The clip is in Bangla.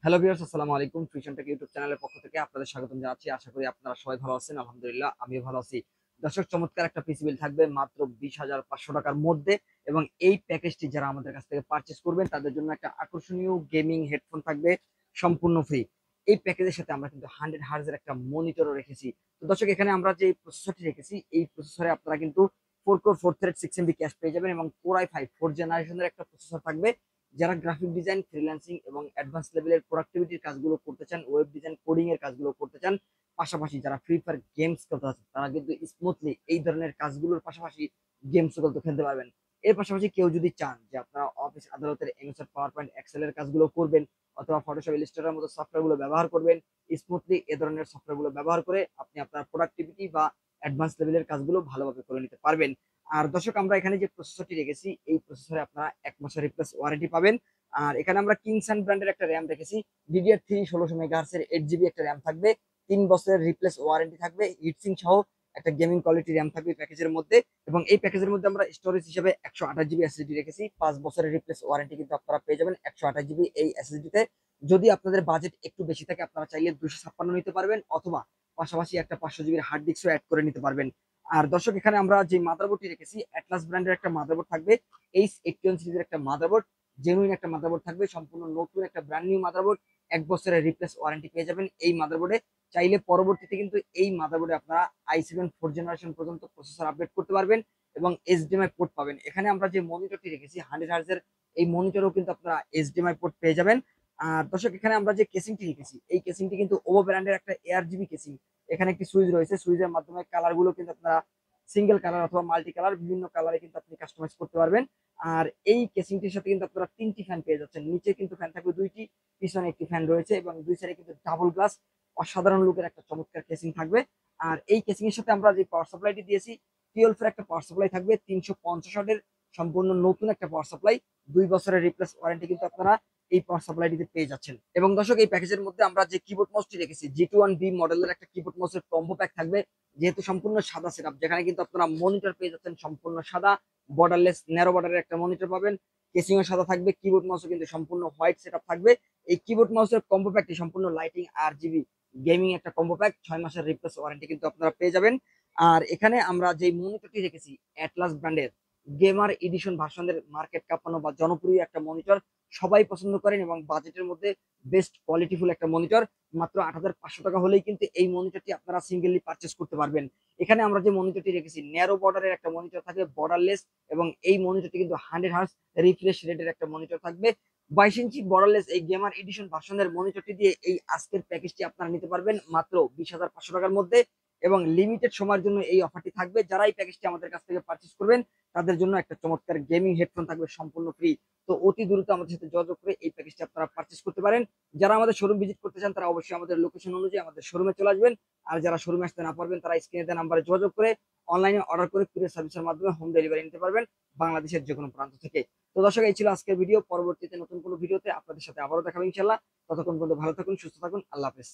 হ্যালো ভিউয়ার্স, আসসালামু আলাইকুম। ফিউশন টেক ইউটিউব চ্যানেলের পক্ষ থেকে আপনাদের স্বাগতম জানাচ্ছি। আশা করি আপনারা সবাই ভালো আছেন। আলহামদুলিল্লাহ আমিও ভালো আছি। দর্শক, চমৎকার একটা পিসি বিল থাকবে মাত্র 20,500 টাকার মধ্যে, এবং এই প্যাকেজটি যারা আমাদের কাছ থেকে পারচেজ করবেন তাদের জন্য একটা আকর্ষণীয় গেমিং হেডফোন থাকবে সম্পূর্ণ ফ্রি। এই প্যাকেজের সাথে আমরা কিন্তু 100 হার্জ এর একটা মনিটরও রেখেছি। তো দর্শক, এখানে আমরা যে প্রসেসরটি রেখেছি এই প্রসেসরে আপনারা কিন্তু 4 কোর 4 থ্রেড 6 এমবি ক্যাশ পেয়ে যাবেন, এবং কোর i5 4 জেনারেশনের একটা প্রসেসর থাকবে। যারা গ্রাফিক ডিজাইন, ফ্রিল্যান্সিং এবং অ্যাডভান্স লেভেলের প্রোডাক্টিভিটির কাজগুলো করতে চান, ওয়েব ডিজাইন, কোডিং এর কাজগুলো করতে চান, পাশাপাশি যারা ফ্রি ফায়ার গেমস খেলতে চান তারা কিন্তু স্মুথলি এই ধরনের কাজগুলোর পাশাপাশি গেমসও কিন্তু খেলতে পারবেন। এর পাশাপাশি কেউ যদি চান যে আপনারা অফিস আদালতের এমএস পাওয়ার পয়েন্ট এক্সেল এর কাজগুলো করবেন, অথবা ফটোশপ ইলাস্ট্রেটরের মতো সফটওয়্যারগুলো ব্যবহার করবেন, স্মুথলি এ ধরনের সফটওয়্যারগুলো ব্যবহার করে আপনি আপনার প্রোডাক্টিভিটি বা অ্যাডভান্স লেভেলের কাজগুলো ভালোভাবে করে নিতে পারবেন। আর দর্শক, আমরা এখানে যে প্রসেসরটি রেখেছি এই প্রসেসরে আপনারা 1 মাসের রিপ্লেস ওয়ারেন্টি পাবেন। আর এখানে আমরা কিংসান ব্র্যান্ডের একটা র্যাম রেখেছি। DDR3 1600 মেগাহার্টজ এর 8 জিবি একটা র্যাম থাকবে। 3 বছরের রিপ্লেস ওয়ারেন্টি থাকবে, হিটসিং সহ একটা গেমিং কোয়ালিটি র্যাম থাকবে প্যাকেজের মধ্যে। এবং এই প্যাকেজের মধ্যে আমরা স্টোরেজ হিসেবে 128 জিবি এসএসডি রেখেছি। 5 বছরের রিপ্লেস ওয়ারেন্টি কিন্তু আপনারা পেয়ে যাবেন 128 জিবি এই এসএসডি তে। যদি আপনাদের বাজেট একটু বেশি থাকে আপনারা চাইলে 256 নিতে পারবেন, অথবা পাশাপাশি একটা 500 জিবির হার্ড ডিস্কও অ্যাড করে নিতে পারবেন। আর দর্শক, এখানে আমরা যে মাদারবোর্ডটি রেখেছি অ্যাটলাস ব্র্যান্ডের একটা মাদারবোর্ড থাকবে। H81 সিরিজের একটা মাদারবোর্ড, জেনুইন একটা মাদারবোর্ড থাকবে, সম্পূর্ণ নতুন একটা ব্র্যান্ড নিউ মাদারবোর্ড। 1 বছরের রিপ্লেস ওয়ারেন্টি পেয়ে যাবেন এই মাদারবোর্ডে। চাইলে পরবর্তীতে কিন্তু এই মাদারবোর্ডে আপনারা i7 4 জেনারেশন পর্যন্ত প্রসেসর আপডেট করতে পারবেন, এবং এইচডিএমআই পোর্ট পাবেন। এখানে আমরা যে মনিটরটি রেখেছি 100 হার্জের, এই মনিটরও কিন্তু আপনারা এইচডিএমআই পোর্ট পেয়ে যাবেন। আর দর্শক, এখানে আমরা যে কেসিংটি রেখেছি এই কেসিংটি কিন্তু ওভো ব্র্যান্ডের একটা ARGB কেসিং। এখানে একটি সুইচ রয়েছে, সুইচের মাধ্যমে কালার গুলো কিন্তু আপনারা সিঙ্গেল কালার অথবা মাল্টি কালার বিভিন্ন কালারে কিন্তু আপনি কাস্টমাইজ করতে পারবেন। আর এই কেসিংটির সাথে কিন্তু আপনারা 3টি ফ্যান পেয়ে যাচ্ছেন। নিচে কিন্তু ফ্যান থাকবে 2টি, পিছনে একটি ফ্যান রয়েছে, এবং দুই সাইডে কিন্তু ডাবল গ্লাস অসাধারণ লুকের একটা চমৎকার কেসিং থাকবে। আর এই কেসিং এর সাথে আমরা যে পাওয়ার সাপ্লাইটি দিয়েছি 12 এর একটা পাওয়ার সাপ্লাই থাকবে, 350 ওয়াটের সম্পূর্ণ নতুন একটা পাওয়ার সাপ্লাই। 2 বছরের রিপ্লেস ওয়ারেন্টি কিন্তু আপনারা এই পাওয়ার সাপ্লাইটিতে পেয়ে যাচ্ছেন। এবং দর্শক, এই প্যাকেজের মধ্যে আমরা যে কিবোর্ড মাউসটি রেখেছি G21B মডেলের একটা কিবোর্ড মাউসের কম্বো প্যাক থাকবে। যেহেতু সম্পূর্ণ সাদা সেটআপ, যেখানে কিন্তু আপনারা মনিটর পেয়ে যাচ্ছেন সম্পূর্ণ সাদা, বর্ডারলেস ন্যারো বর্ডারের একটা মনিটর পাবেন। কেসিংও সাদা থাকবে, কিবোর্ড মাউসও কিন্তু সম্পূর্ণ হোয়াইট সেটআপ থাকবে। এই কিবোর্ড মাউসের কম্বো প্যাকটি সম্পূর্ণ লাইটিং RGB গেমিং একটা কম্বো প্যাক, 6 মাসের রিপ্লেস ওয়ারেন্টি কিন্তু আপনারা পেয়ে যাবেন। আর এখানে আমরা যে মনিটরটি রেখেছি অ্যাটলাস ব্র্যান্ডের গেমার এডিশন ভার্সনের মার্কেট কাঁপানো বা জনপ্রিয় একটা মনিটর, সবাই পছন্দ করেন, এবং বাজেটের মধ্যে বেস্ট কোয়ালিটিফুল একটা মনিটর। মাত্র 8,500 টাকা হলেই কিন্তু এই মনিটরটি আপনারা সিঙ্গেলি পারচেস করতে পারবেন। এখানে আমরা যে মনিটরটি রেখেছি ন্যারো বর্ডারের একটা মনিটর থাকবে, বর্ডারলেস, এবং এই মনিটরটি কিন্তু 100 হার্জ রিফ্রেশ রেটের একটা মনিটর থাকবে। 22 ইঞ্চি বর্ডারলেস এই গেমার এডিশন ভার্সনের মনিটরটি দিয়ে এই আজকের প্যাকেজটি আপনারা নিতে পারবেন মাত্র 20,500 টাকার মধ্যে। এবং লিমিটেড সময়ের জন্য এই অফারটি থাকবে। যারা এই প্যাকেজটি আমাদের কাছ থেকে পারচেস করবেন তাদের জন্য একটা চমৎকার গেমিং হেডফোন থাকবে সম্পূর্ণ ফ্রি। তো অতি দ্রুত আমাদের সাথে যোগাযোগ করে এই প্যাকেজটি আপনারা পারচেস করতে পারেন। যারা আমাদের শোরুম ভিজিট করতে চান তারা অবশ্যই আমাদের লোকেশন অনুযায়ী আমাদের শোরুমে চলে আসবেন। আর যারা শোরুমে আসতে না পারবেন তারা স্ক্রিনে দেওয়া নাম্বারে যোগাযোগ করে অনলাইনে অর্ডার করে কুরিয়ার সার্ভিসের মাধ্যমে হোম ডেলিভারি নিতে পারবেন বাংলাদেশের যে কোনো প্রান্ত থেকে। তো দর্শক, এই ছিল আজকের ভিডিও। পরবর্তীতে নতুন কোনো ভিডিওতে আপনাদের সাথে আবারও দেখাবো ইনশাল্লাহ। ততক্ষণ পর্যন্ত ভালো থাকুন, সুস্থ থাকুন, আল্লাহ হাফেজ।